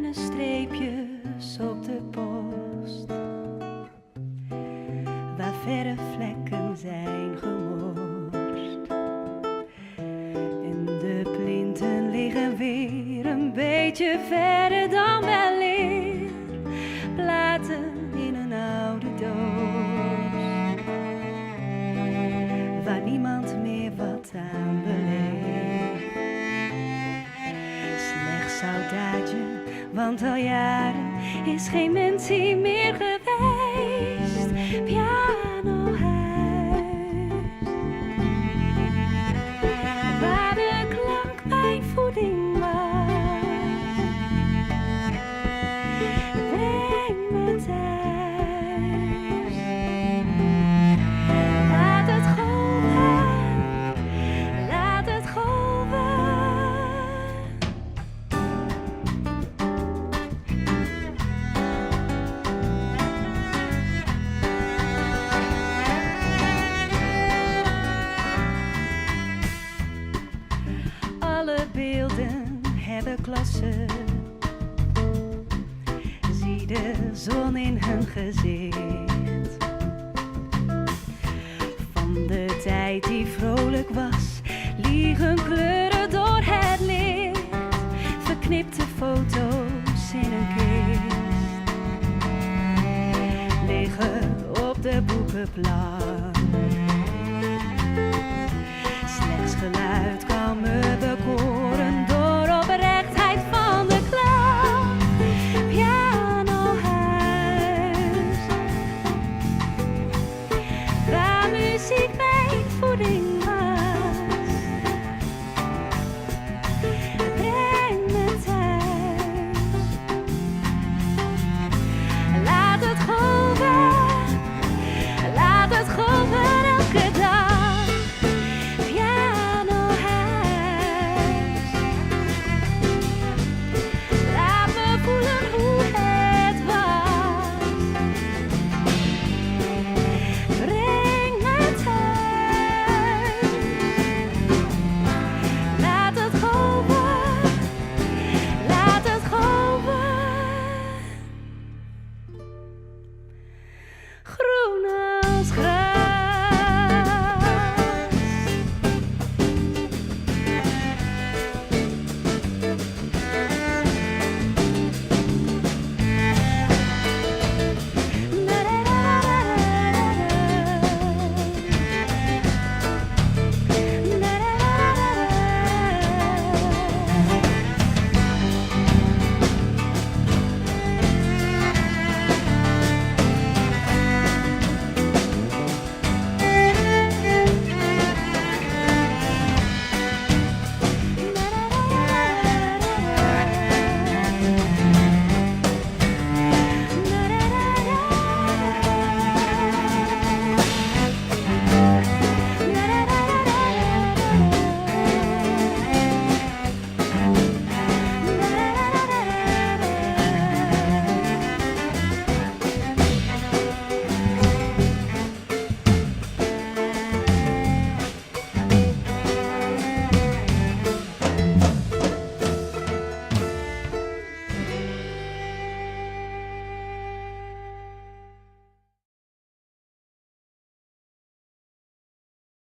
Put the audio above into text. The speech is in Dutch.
pennenstreepjes op de post, waar verre vlekken zijn gemorst. En de plinten liggen weer een beetje verder dan weleer, platen in een oude doos, waar niemand meer wat aan beleeft. Slechts soldaatje, want al jaren is geen mens hier meer geweest. Pianohuis, waar de klank mijn voeding was. Breng me thuis, laat het golven, laat het golven. Alle beelden hebben klasse. Zie de zon in hun gezicht. Van de tijd die vrolijk was, liegen kleuren door het licht. Verknipte foto's in een kist liggen op de boekenplank.